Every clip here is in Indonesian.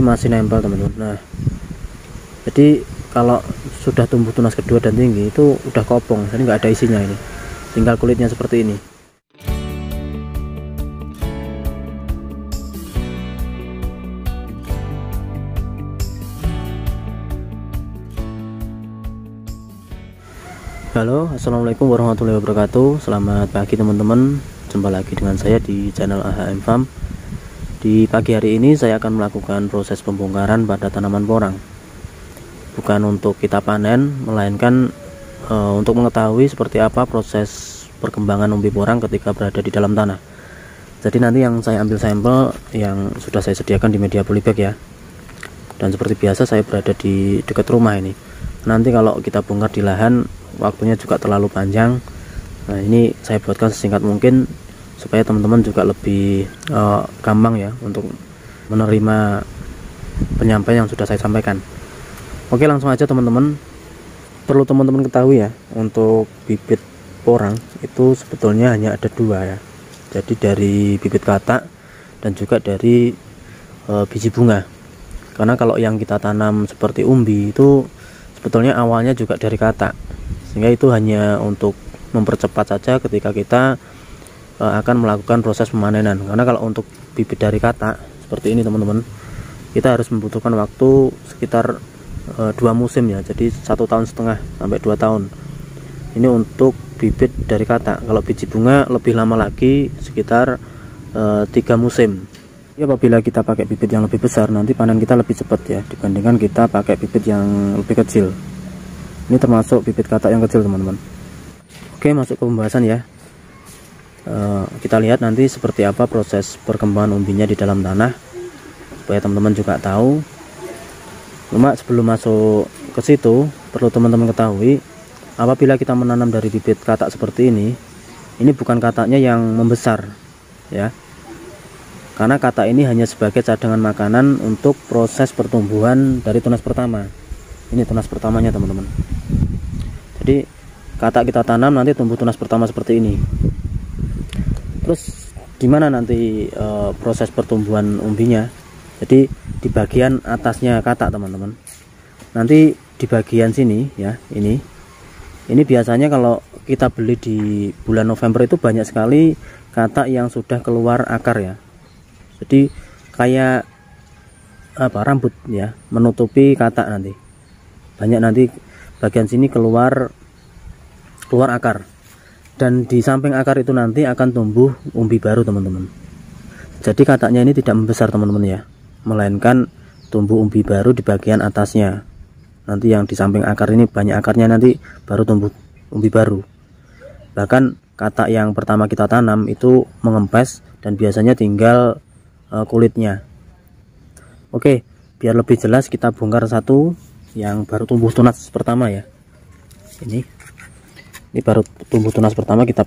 Ini masih nempel teman-teman. Nah, jadi kalau sudah tumbuh tunas kedua dan tinggi itu udah kopong, jadi nggak ada isinya ini, tinggal kulitnya seperti ini. Halo, assalamualaikum warahmatullahi wabarakatuh. Selamat pagi teman-teman, jumpa lagi dengan saya di channel AHM Farm. Di pagi hari ini saya akan melakukan proses pembongkaran pada tanaman porang, bukan untuk kita panen, melainkan untuk mengetahui seperti apa proses perkembangan umbi porang ketika berada di dalam tanah. Jadi nanti yang saya ambil sampel yang sudah saya sediakan di media polybag ya. Dan seperti biasa saya berada di dekat rumah ini. Nanti kalau kita bongkar di lahan, waktunya juga terlalu panjang. Nah, ini saya buatkan sesingkat mungkin supaya teman-teman juga lebih gampang ya untuk menerima penyampaian yang sudah saya sampaikan. Oke, langsung aja teman-teman. Perlu teman-teman ketahui ya, untuk bibit porang itu sebetulnya hanya ada dua ya. Jadi dari bibit katak dan juga dari biji bunga. Karena kalau yang kita tanam seperti umbi itu sebetulnya awalnya juga dari katak, sehingga itu hanya untuk mempercepat saja ketika kita akan melakukan proses pemanenan. Karena kalau untuk bibit dari katak seperti ini teman-teman, kita harus membutuhkan waktu sekitar 2 musim ya, jadi 1,5 tahun sampai 2 tahun. Ini untuk bibit dari katak. Kalau biji bunga lebih lama lagi, sekitar 3 musim. Ya, apabila kita pakai bibit yang lebih besar, nanti panen kita lebih cepat ya dibandingkan kita pakai bibit yang lebih kecil. Ini termasuk bibit katak yang kecil teman-teman. Oke, masuk ke pembahasan ya. Kita lihat nanti seperti apa proses perkembangan umbinya di dalam tanah, supaya teman-teman juga tahu. Cuma sebelum masuk ke situ, perlu teman-teman ketahui, apabila kita menanam dari bibit katak seperti ini bukan kataknya yang membesar ya. Karena katak ini hanya sebagai cadangan makanan untuk proses pertumbuhan dari tunas pertama. Ini tunas pertamanya teman-teman. Jadi katak kita tanam, nanti tumbuh tunas pertama seperti ini. Terus gimana nanti proses pertumbuhan umbinya? Jadi di bagian atasnya katak teman-teman. Nanti di bagian sini ya, ini biasanya kalau kita beli di bulan November itu banyak sekali katak yang sudah keluar akar ya. Jadi kayak rambut ya, menutupi katak nanti. Banyak nanti bagian sini keluar akar. Dan di samping akar itu nanti akan tumbuh umbi baru teman-teman. Jadi kataknya ini tidak membesar teman-teman ya, melainkan tumbuh umbi baru di bagian atasnya. Nanti yang di samping akar ini banyak akarnya, nanti baru tumbuh umbi baru. Bahkan katak yang pertama kita tanam itu mengempes dan biasanya tinggal kulitnya. Oke, biar lebih jelas kita bongkar satu yang baru tumbuh tunas pertama ya. Ini baru tumbuh tunas pertama, kita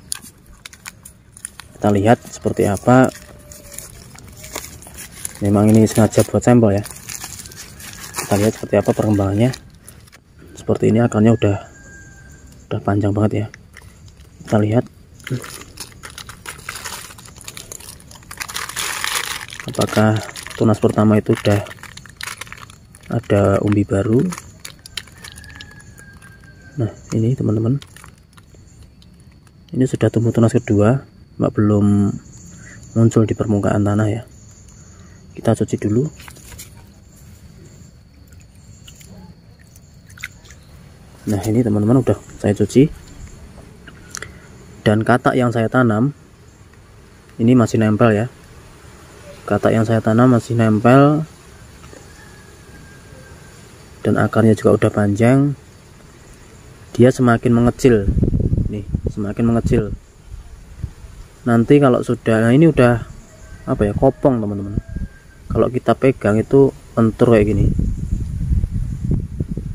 lihat seperti apa. Memang ini sengaja buat sampel ya. Kita lihat seperti apa perkembangannya. Seperti ini, akarnya udah panjang banget ya. Kita lihat apakah tunas pertama itu udah ada umbi baru. Nah, ini teman-teman, ini sudah tumbuh tunas kedua, belum muncul di permukaan tanah ya. Kita cuci dulu. Nah, ini teman-teman udah saya cuci. Dan katak yang saya tanam ini masih nempel ya. Katak yang saya tanam masih nempel, dan akarnya juga udah panjang. Dia semakin mengecil nih, semakin mengecil. Nanti kalau sudah, nah ini udah kopong teman-teman. Kalau kita pegang itu lentur kayak gini.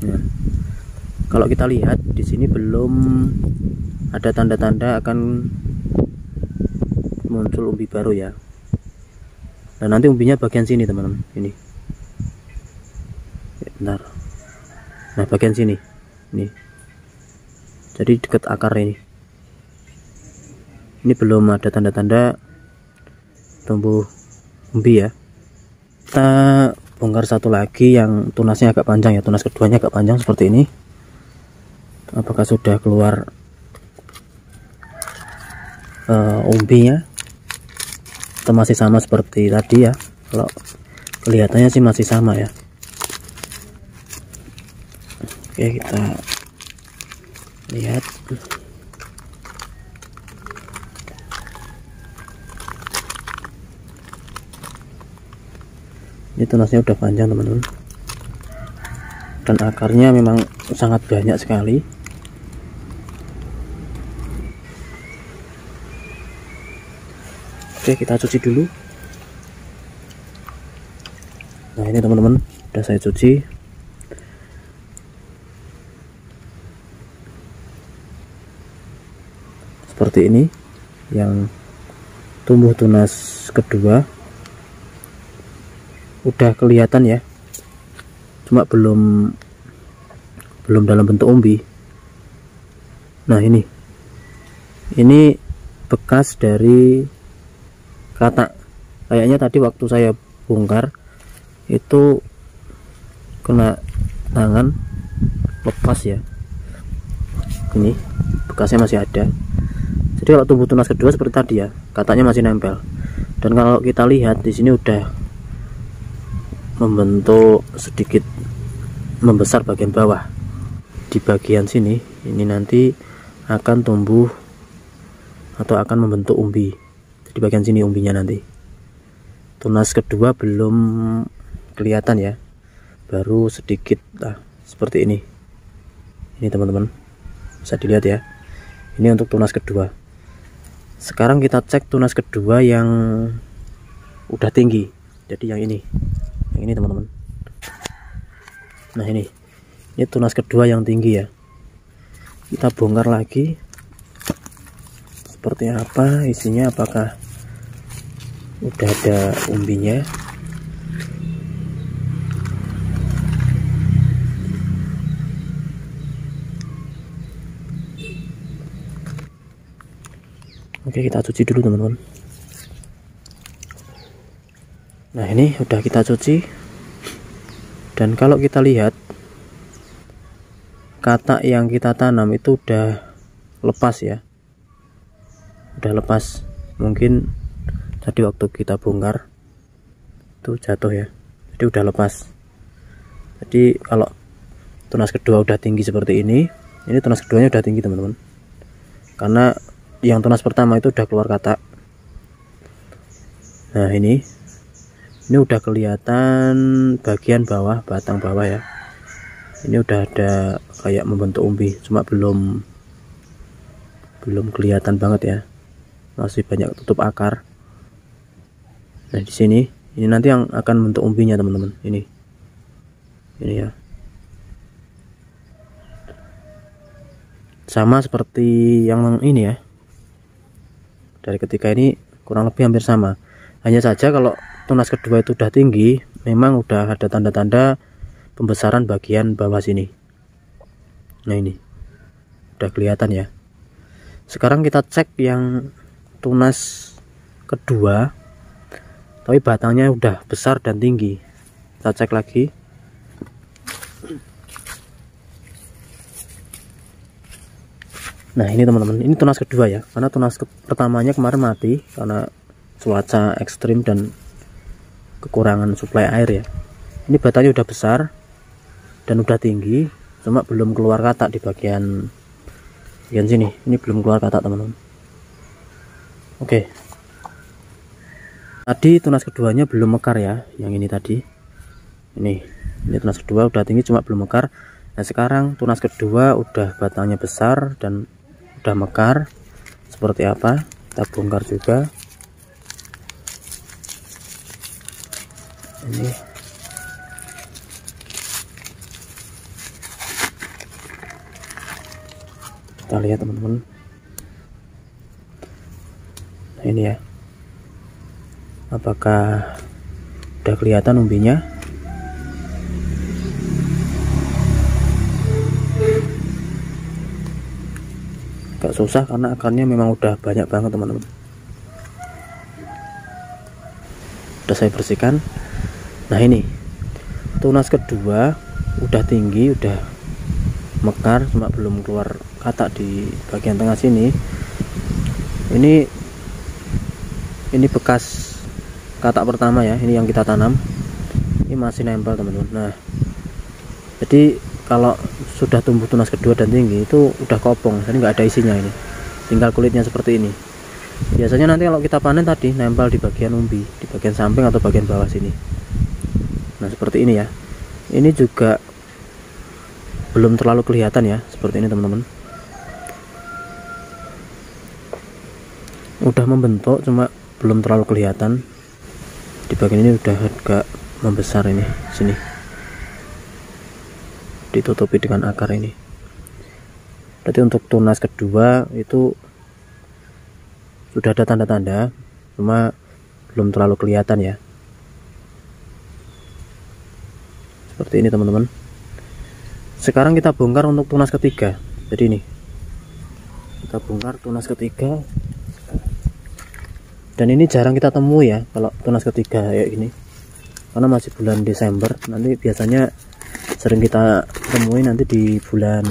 Nah, kalau kita lihat di sini belum ada tanda-tanda akan muncul umbi baru ya. Dan nanti umbinya bagian sini teman-teman, ini. Bentar. Nah, bagian sini, ini. Jadi dekat akar ini. Ini belum ada tanda-tanda tumbuh umbi ya. Kita bongkar satu lagi yang tunasnya agak panjang ya, tunas keduanya agak panjang seperti ini. Apakah sudah keluar umbinya atau masih sama seperti tadi ya? Kalau kelihatannya sih masih sama ya. Oke, kita lihat. Ini tunasnya udah panjang teman-teman, dan akarnya memang sangat banyak sekali. Oke, kita cuci dulu. Nah ini teman-teman, udah saya cuci. Seperti ini yang tumbuh tunas kedua, udah kelihatan ya, cuma belum dalam bentuk umbi. Nah ini bekas dari katak. Kayaknya tadi waktu saya bongkar itu kena tangan, lepas ya. Ini bekasnya masih ada. Jadi kalau tumbuh tunas kedua seperti tadi ya, kataknya masih nempel. Dan kalau kita lihat di sini udah membentuk sedikit membesar bagian bawah. Di bagian sini ini nanti akan tumbuh atau akan membentuk umbi. Di bagian sini umbinya nanti. Tunas kedua belum kelihatan ya, baru sedikit seperti ini. Ini teman-teman bisa dilihat ya, ini untuk tunas kedua. Sekarang kita cek tunas kedua yang udah tinggi. Jadi yang ini teman-teman. Nah ini tunas kedua yang tinggi ya. Kita bongkar lagi, seperti apa isinya, apakah udah ada umbinya. Oke, kita cuci dulu teman-teman. Nah ini udah kita cuci, dan kalau kita lihat katak yang kita tanam itu udah lepas ya, udah lepas. Mungkin tadi waktu kita bongkar itu jatuh ya, jadi udah lepas. Jadi kalau tunas kedua udah tinggi seperti ini tunas keduanya udah tinggi teman-teman, karena yang tunas pertama itu udah keluar katak. Nah ini udah kelihatan bagian bawah, batang bawah ya. Ini udah ada kayak membentuk umbi, cuma belum kelihatan banget ya, masih banyak tutup akar. Nah di sini ini nanti yang akan membentuk umbinya teman-teman. Ini ya, sama seperti yang ini ya. Dari ketika ini kurang lebih hampir sama. Hanya saja kalau tunas kedua itu udah tinggi, memang udah ada tanda-tanda pembesaran bagian bawah sini. Nah ini udah kelihatan ya. Sekarang kita cek yang tunas kedua, tapi batangnya udah besar dan tinggi. Kita cek lagi. Nah ini teman-teman, ini tunas kedua ya, karena tunas pertamanya kemarin mati karena cuaca ekstrim dan kekurangan suplai air ya. Ini batangnya udah besar dan udah tinggi, cuma belum keluar katak di bagian sini. Ini belum keluar katak teman-teman. Oke, tadi tunas keduanya belum mekar ya, yang ini tadi. Ini tunas kedua udah tinggi cuma belum mekar. Nah sekarang tunas kedua udah batangnya besar dan udah mekar. Seperti apa, kita bongkar juga. Ini kita lihat teman-teman. Nah ini ya, apakah udah kelihatan umbinya? Agak susah karena akarnya memang udah banyak banget teman-teman. Udah saya bersihkan. Nah ini tunas kedua udah tinggi, udah mekar, cuma belum keluar katak di bagian tengah sini. Ini bekas katak pertama ya, ini yang kita tanam, ini masih nempel teman-teman. Nah, jadi kalau sudah tumbuh tunas kedua dan tinggi itu udah kopong, jadi nggak ada isinya, ini tinggal kulitnya seperti ini. Biasanya nanti kalau kita panen tadi nempel di bagian umbi, di bagian samping atau bagian bawah sini. Nah, seperti ini ya. Ini juga belum terlalu kelihatan ya, seperti ini teman-teman. Udah membentuk cuma belum terlalu kelihatan. Di bagian ini udah agak membesar, ini sini ditutupi dengan akar ini. Berarti untuk tunas kedua itu sudah ada tanda-tanda, cuma belum terlalu kelihatan ya. Seperti ini teman-teman. Sekarang kita bongkar untuk tunas ketiga. Jadi ini kita bongkar tunas ketiga, dan ini jarang kita temui ya kalau tunas ketiga kayak gini, karena masih bulan Desember. Nanti biasanya sering kita temui nanti di bulan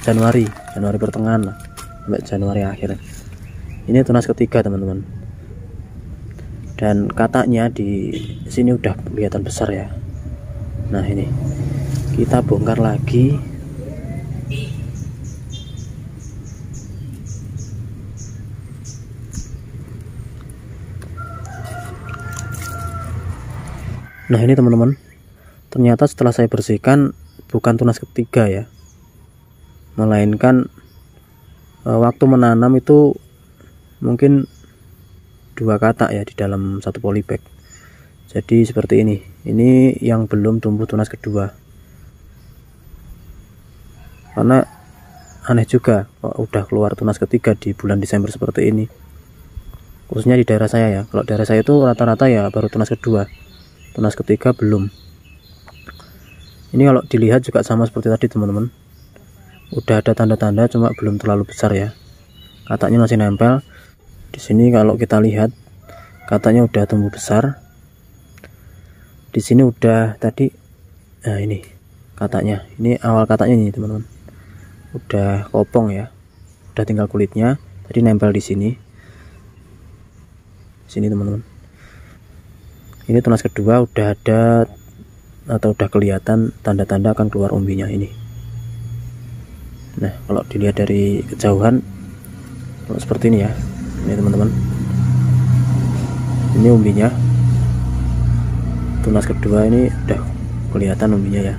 Januari pertengahan lah, sampai Januari akhir. Ini tunas ketiga teman-teman, dan kataknya di sini udah kelihatan besar ya. Nah, ini kita bongkar lagi. Nah, ini teman-teman, ternyata setelah saya bersihkan bukan tunas ketiga ya, melainkan waktu menanam itu mungkin 2 katak ya di dalam satu polybag. Jadi seperti ini yang belum tumbuh tunas kedua. Karena aneh juga kok udah keluar tunas ketiga di bulan Desember seperti ini, khususnya di daerah saya ya. Kalau daerah saya itu rata-rata ya baru tunas kedua, tunas ketiga belum. Ini kalau dilihat juga sama seperti tadi teman-teman, udah ada tanda-tanda cuma belum terlalu besar ya. Kataknya masih nempel di sini. Kalau kita lihat katanya udah tumbuh besar. Di sini udah tadi, nah ini kataknya, ini awal kataknya ini teman-teman, udah kopong ya, udah tinggal kulitnya. Tadi nempel di sini teman-teman. Ini tunas kedua udah ada atau udah kelihatan tanda-tanda akan keluar umbinya ini. Nah, kalau dilihat dari kejauhan seperti ini ya, ini teman-teman, ini umbinya. Tunas kedua ini udah kelihatan umbinya ya.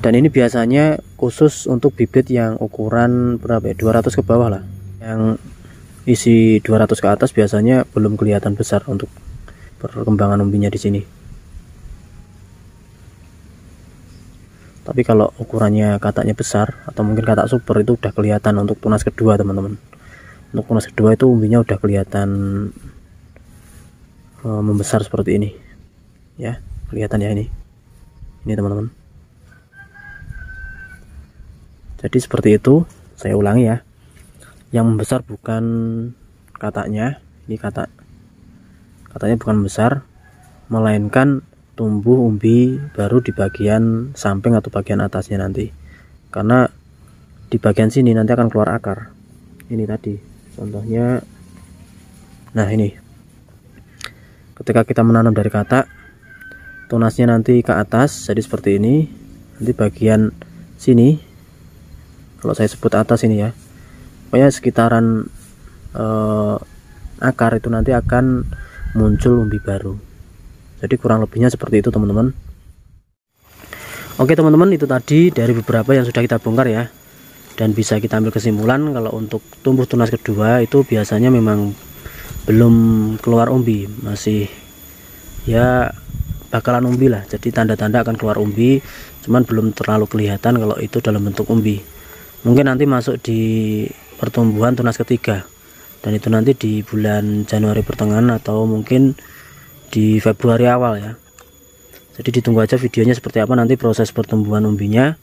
Dan ini biasanya khusus untuk bibit yang ukuran berapa ya, 200 ke bawah lah. Yang isi 200 ke atas biasanya belum kelihatan besar untuk perkembangan umbinya di sini. Tapi kalau ukurannya kataknya besar atau mungkin katak super itu udah kelihatan untuk tunas kedua teman-teman. Untuk tunas kedua itu umbinya udah kelihatan membesar seperti ini ya, kelihatan ya ini teman-teman. Jadi seperti itu, saya ulangi ya, yang membesar bukan kataknya, ini katanya bukan besar, melainkan tumbuh umbi baru di bagian samping atau bagian atasnya nanti, karena di bagian sini nanti akan keluar akar. Ini tadi contohnya. Nah, ini ketika kita menanam dari katak, tunasnya nanti ke atas jadi seperti ini. Nanti bagian sini, kalau saya sebut atas ini ya, pokoknya sekitaran akar itu nanti akan muncul umbi baru. Jadi kurang lebihnya seperti itu teman-teman. Oke teman-teman, itu tadi dari beberapa yang sudah kita bongkar ya, dan bisa kita ambil kesimpulan kalau untuk tumbuh tunas kedua itu biasanya memang belum keluar umbi, masih ya bakalan umbi lah. Jadi tanda-tanda akan keluar umbi, cuman belum terlalu kelihatan kalau itu dalam bentuk umbi. Mungkin nanti masuk di pertumbuhan tunas ketiga, dan itu nanti di bulan Januari pertengahan atau mungkin di Februari awal ya. Jadi ditunggu aja videonya seperti apa nanti proses pertumbuhan umbinya.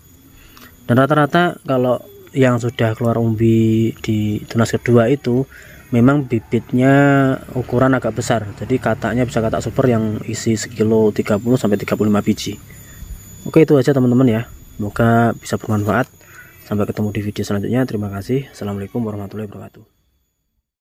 Dan rata-rata kalau yang sudah keluar umbi di tunas kedua itu memang bibitnya ukuran agak besar, jadi kataknya bisa katak super yang isi sekilo 30 sampai 35 biji. Oke, itu aja teman-teman ya, semoga bisa bermanfaat. Sampai ketemu di video selanjutnya. Terima kasih. Assalamualaikum warahmatullahi wabarakatuh.